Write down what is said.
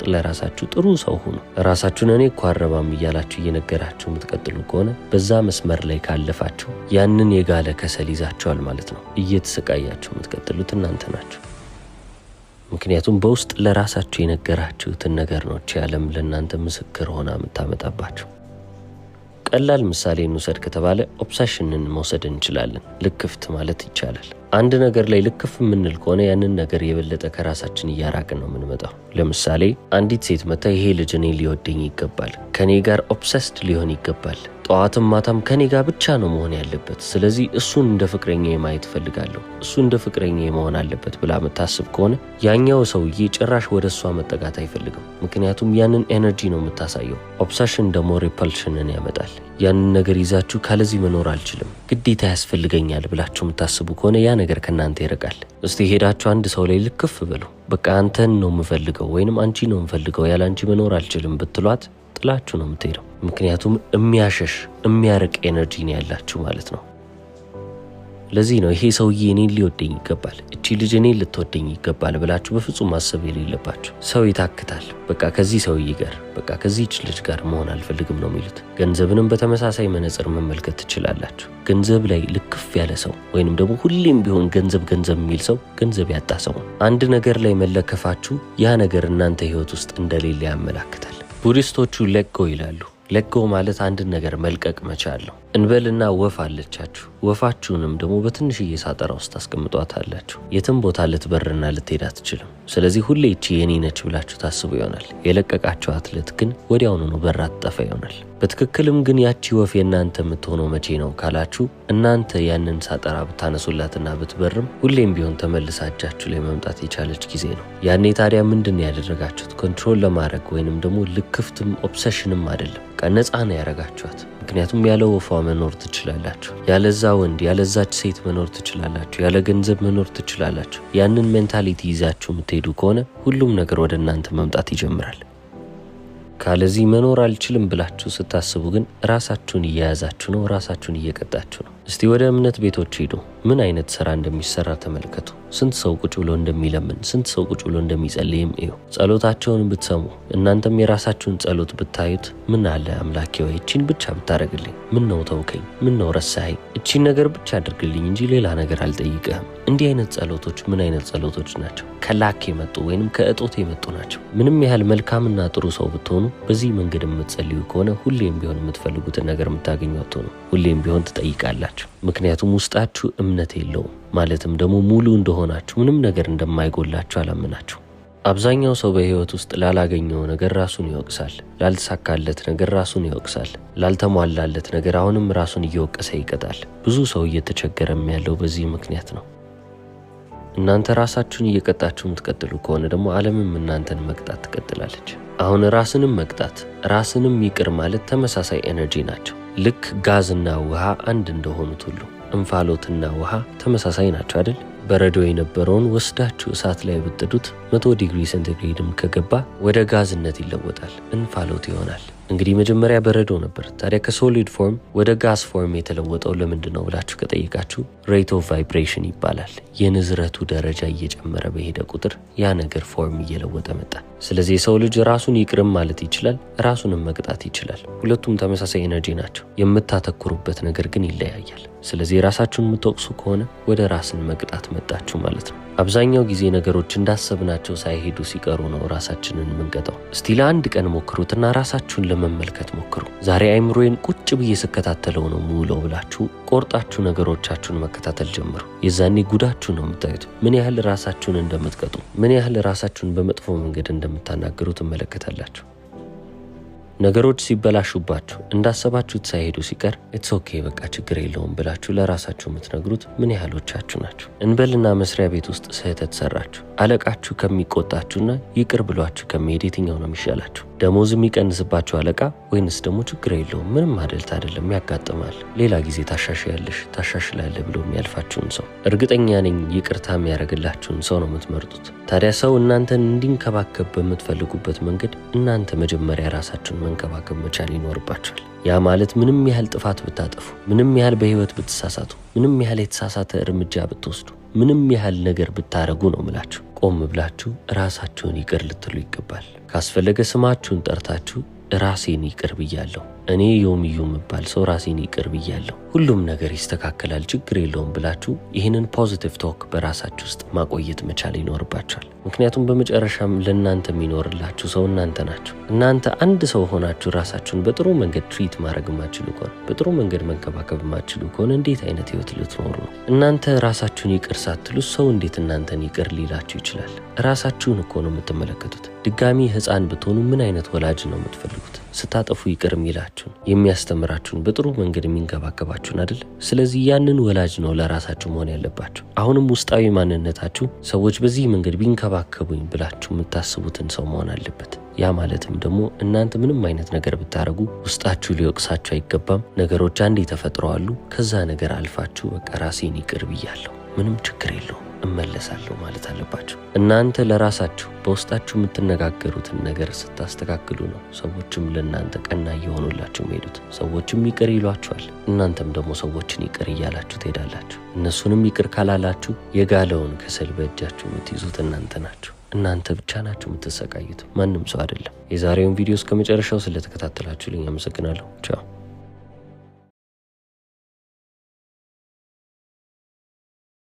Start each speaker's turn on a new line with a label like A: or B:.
A: ለራሳችሁ ጥሩ ሰው ሁኑ። ራሳችሁን እኔ እኮ አረባም እያላችሁ እየነገራችሁ የምትቀጥሉ ከሆነ በዛ መስመር ላይ ካለፋችሁ ያንን የጋለ ከሰል ይዛችኋል ማለት ነው። እየተሰቃያችሁ የምትቀጥሉት እናንተ ናችሁ። ምክንያቱም በውስጥ ለራሳችሁ የነገራችሁትን ነገር ነው ዓለም ለእናንተ ምስክር ሆና የምታመጣባችሁ። ቀላል ምሳሌ እንውሰድ ከተባለ ኦብሰሽንን መውሰድ እንችላለን። ልክፍት ማለት ይቻላል። አንድ ነገር ላይ ልክፍ የምንል ከሆነ ያንን ነገር የበለጠ ከራሳችን እያራቅን ነው የምንመጣው። ለምሳሌ አንዲት ሴት መታ ይሄ ልጅ እኔ ሊወደኝ ይገባል፣ ከኔ ጋር ኦብሰስድ ሊሆን ይገባል፣ ጠዋትም ማታም ከኔ ጋር ብቻ ነው መሆን ያለበት፣ ስለዚህ እሱን እንደ ፍቅረኛ ማየት ፈልጋለሁ፣ እሱ እንደ ፍቅረኛ መሆን አለበት ብላ የምታስብ ከሆነ ያኛው ሰውዬ ጭራሽ ወደ እሷ መጠጋት አይፈልግም። ምክንያቱም ያንን ኤነርጂ ነው የምታሳየው። ኦብሰሽን ደግሞ ሪፐልሽንን ያመጣል። ያንን ነገር ይዛችሁ ካለዚህ መኖር አልችልም፣ ግዴታ ያስፈልገኛል ብላችሁ የምታስቡ ከሆነ ያ ነገር ከናንተ ይርቃል። እስቲ ሄዳችሁ አንድ ሰው ላይ ልክፍ በሉ። በቃ አንተን ነው የምፈልገው ወይንም አንቺ ነው የምፈልገው፣ ያለ አንቺ መኖር አልችልም ብትሏት ጥላችሁ ነው የምትሄደው። ምክንያቱም የሚያሸሽ የሚያርቅ ኤነርጂ ነው ያላችሁ ማለት ነው። ለዚህ ነው ይሄ ሰውዬ እኔን ሊወደኝ ይገባል፣ እቺ ልጅ እኔን ልትወደኝ ይገባል ብላችሁ በፍጹም ማሰብ የሌለባችሁ። ሰው ይታክታል። በቃ ከዚህ ሰውዬ ጋር በቃ ከዚህች ልጅ ጋር መሆን አልፈልግም ነው የሚሉት። ገንዘብንም በተመሳሳይ መነጽር መመልከት ትችላላችሁ። ገንዘብ ላይ ልክፍ ያለ ሰው ወይንም ደግሞ ሁሌም ቢሆን ገንዘብ የሚል ሰው ገንዘብ ያጣ ሰው። አንድ ነገር ላይ መለከፋችሁ ያ ነገር እናንተ ህይወት ውስጥ እንደሌለ ያመላክታል። ቡዲስቶቹ ለጎ ይላሉ። ለጎ ማለት አንድን ነገር መልቀቅ መቻል ነው። እንበልና ወፍ አለቻችሁ። ወፋችሁንም ደግሞ በትንሽዬ ሳጠራ ውስጥ አስቀምጧታላችሁ። የትም ቦታ ልትበርና ልትሄድ አትችልም። ስለዚህ ሁሌ እቺ የኔ ነች ብላችሁ ታስቡ ይሆናል። የለቀቃችኋት ዕለት ግን ወዲያውኑ ነው በራ ትጠፋ ይሆናል። በትክክልም ግን ያቺ ወፍ የእናንተ የምትሆነው መቼ ነው ካላችሁ እናንተ ያንን ሳጠራ ብታነሱላትና ብትበርም ሁሌም ቢሆን ተመልሳ እጃችሁ ላይ መምጣት የቻለች ጊዜ ነው። ያኔ ታዲያ ምንድን ያደረጋችሁት? ኮንትሮል ለማድረግ ወይንም ደግሞ ልክፍትም ኦብሰሽንም አይደለም፣ ነፃ ነው ያረጋችኋት። ምክንያቱም ያለ ወፏ መኖር ትችላላችሁ፣ ያለዛ ወንድ ያለዛች ሴት መኖር ትችላላችሁ፣ ያለ ገንዘብ መኖር ትችላላችሁ። ያንን ሜንታሊቲ ይዛችሁ የምትሄዱ ከሆነ ሁሉም ነገር ወደ እናንተ መምጣት ይጀምራል። ካለዚህ መኖር አልችልም ብላችሁ ስታስቡ ግን ራሳችሁን እየያዛችሁ ነው፣ ራሳችሁን እየቀጣችሁ ነው። እስቲ ወደ እምነት ቤቶች ሄዱ። ምን አይነት ስራ እንደሚሰራ ተመልከቱ። ስንት ሰው ቁጭ ብሎ እንደሚለምን፣ ስንት ሰው ቁጭ ብሎ እንደሚጸልይም እዩ። ጸሎታቸውን ብትሰሙ እናንተም የራሳችሁን ጸሎት ብታዩት ምን አለ አምላኬ ወይ እቺን ብቻ ብታረግልኝ፣ ምን ነው ተውከኝ፣ ምን ነው ረሳኸኝ፣ እቺን ነገር ብቻ አድርግልኝ እንጂ ሌላ ነገር አልጠይቅህም። እንዲህ አይነት ጸሎቶች ምን አይነት ጸሎቶች ናቸው? ከላክ የመጡ ወይንም ከእጦት የመጡ ናቸው። ምንም ያህል መልካምና ጥሩ ሰው ብትሆኑ በዚህ መንገድ የምትጸልዩ ከሆነ ሁሌም ቢሆን የምትፈልጉትን ነገር የምታገኙ አትሆኑ። ሁሌም ቢሆን ትጠይቃላችሁ። ምክንያቱም ውስጣችሁ እምነት የለውም። ማለትም ደግሞ ሙሉ እንደሆናችሁ ምንም ነገር እንደማይጎላችሁ አላምናችሁ። አብዛኛው ሰው በህይወት ውስጥ ላላገኘው ነገር ራሱን ይወቅሳል፣ ላልተሳካለት ነገር ራሱን ይወቅሳል፣ ላልተሟላለት ነገር አሁንም ራሱን እየወቀሰ ይቀጣል። ብዙ ሰው እየተቸገረም ያለው በዚህ ምክንያት ነው። እናንተ ራሳችሁን እየቀጣችሁ የምትቀጥሉ ከሆነ ደግሞ ዓለምም እናንተን መቅጣት ትቀጥላለች። አሁን ራስንም መቅጣት ራስንም ይቅር ማለት ተመሳሳይ ኤነርጂ ናቸው። ልክ ጋዝና ውሃ አንድ እንደሆኑት ሁሉ እንፋሎትና ውሃ ተመሳሳይ ናቸው አይደል? በረዶ የነበረውን ወስዳችሁ እሳት ላይ ብትጥዱት 100 ዲግሪ ሴንቲግሬድም ከገባ ወደ ጋዝነት ይለወጣል፣ እንፋሎት ይሆናል። እንግዲህ መጀመሪያ በረዶ ነበር። ታዲያ ከሶሊድ ፎርም ወደ ጋዝ ፎርም የተለወጠው ለምንድን ነው ብላችሁ ከጠየቃችሁ ሬት ኦፍ ቫይብሬሽን ይባላል። የንዝረቱ ደረጃ እየጨመረ በሄደ ቁጥር ያ ነገር ፎርም እየለወጠ መጣ። ስለዚህ የሰው ልጅ ራሱን ይቅርም ማለት ይችላል፣ ራሱንም መቅጣት ይችላል። ሁለቱም ተመሳሳይ ኤነርጂ ናቸው። የምታተኩሩበት ነገር ግን ይለያያል። ስለዚህ ራሳችሁን የምትወቅሱ ከሆነ ወደ ራስን መቅጣት መጣችሁ ማለት ነው። አብዛኛው ጊዜ ነገሮች እንዳሰብናቸው ሳይሄዱ ሲቀሩ ነው ራሳችንን የምንቀጣው። እስቲ ለአንድ ቀን ሞክሩትና ራሳችሁን ለመመልከት ሞክሩ። ዛሬ አይምሮዬን ቁጭ ብዬ ስከታተለው ነው ሙሉው ብላችሁ ቆርጣችሁ ነገሮቻችሁን መከታተል ጀምሩ። የዛኔ ጉዳችሁ ነው የምታዩት። ምን ያህል ራሳችሁን እንደምትቀጡ፣ ምን ያህል ራሳችሁን በመጥፎ መንገድ እንደምታናገሩ ትመለከታላችሁ። ነገሮች ሲበላሹባችሁ እንዳሰባችሁት ሳይሄዱ ሲቀር ኢትስ ኦኬ በቃ ችግር የለውም ብላችሁ ለራሳችሁ የምትነግሩት ምን ያህሎቻችሁ ናችሁ? እንበልና መስሪያ ቤት ውስጥ ስህተት ሰራችሁ። አለቃችሁ ከሚቆጣችሁና ይቅር ብሏችሁ ከመሄድ የትኛው ነው የሚሻላችሁ? ደሞዝ የሚቀንስባችሁ አለቃ ወይንስ ደግሞ ችግር የለውም ምንም አደልት አይደለም ያጋጥማል ሌላ ጊዜ ታሻሽላለህ ብሎ የሚያልፋችሁን ሰው? እርግጠኛ ነኝ ይቅርታ የሚያደርግላችሁን ሰው ነው የምትመርጡት። ታዲያ ሰው እናንተን እንዲንከባከብ በምትፈልጉበት መንገድ እናንተ መጀመሪያ ራሳችሁን መንከባከብ መቻል ይኖርባችኋል። ያ ማለት ምንም ያህል ጥፋት ብታጠፉ፣ ምንም ያህል በህይወት ብትሳሳቱ፣ ምንም ያህል የተሳሳተ እርምጃ ብትወስዱ፣ ምንም ያህል ነገር ብታረጉ ነው ምላችሁ ቆም ብላችሁ ራሳችሁን ይቅር ልትሉ ይገባል። ካስፈለገ ስማችሁን ጠርታችሁ ራሴን ይቅር ብያለሁ፣ እኔ ዮምዩ የምባል ሰው ራሴን ይቅር ብያለሁ፣ ሁሉም ነገር ይስተካከላል፣ ችግር የለውም ብላችሁ ይህንን ፖዚቲቭ ቶክ በራሳችሁ ውስጥ ማቆየት መቻል ይኖርባችኋል። ምክንያቱም በመጨረሻም ለእናንተ የሚኖርላችሁ ሰው እናንተ ናችሁ። እናንተ አንድ ሰው ሆናችሁ ራሳችሁን በጥሩ መንገድ ትሪት ማድረግ ማችሉ ከሆነ፣ በጥሩ መንገድ መንከባከብ ማችሉ ከሆነ እንዴት አይነት ህይወት ልትኖሩ ነው? እናንተ ራሳችሁን ይቅር ሳትሉ ሰው እንዴት እናንተን ይቅር ሊላችሁ ይችላል? ራሳችሁን እኮ ነው የምትመለከቱት። ድጋሚ ህፃን ብትሆኑ ምን አይነት ወላጅ ነው የምትፈልጉት? ስታጠፉ ይቅር የሚላችሁን፣ የሚያስተምራችሁን፣ በጥሩ መንገድ የሚንከባከባችሁን አይደል? ስለዚህ ያንን ወላጅ ነው ለራሳችሁ መሆን ያለባችሁ። አሁንም ውስጣዊ ማንነታችሁ ሰዎች በዚህ መንገድ ቢንከባከቡኝ ብላችሁ የምታስቡትን ሰው መሆን አለበት። ያ ማለትም ደግሞ እናንተ ምንም አይነት ነገር ብታረጉ ውስጣችሁ ሊወቅሳችሁ አይገባም። ነገሮች አንዴ ተፈጥረዋል። ከዛ ነገር አልፋችሁ በቃ ራሴን ይቅር ብያለሁ፣ ምንም ችግር የለውም እመለሳለሁ ማለት አለባችሁ። እናንተ ለራሳችሁ በውስጣችሁ የምትነጋገሩትን ነገር ስታስተካክሉ ነው ሰዎችም ለእናንተ ቀና እየሆኑላችሁ ሄዱት። ሰዎችም ይቅር ይሏችኋል፣ እናንተም ደግሞ ሰዎችን ይቅር እያላችሁ ትሄዳላችሁ። እነሱንም ይቅር ካላላችሁ የጋለውን ከሰል በእጃችሁ የምትይዙት እናንተ ናችሁ። እናንተ ብቻ ናችሁ የምትሰቃዩት፣ ማንም ሰው አይደለም። የዛሬውን ቪዲዮ እስከ መጨረሻው ስለተከታተላችሁልኝ አመሰግናለሁ። ቻው።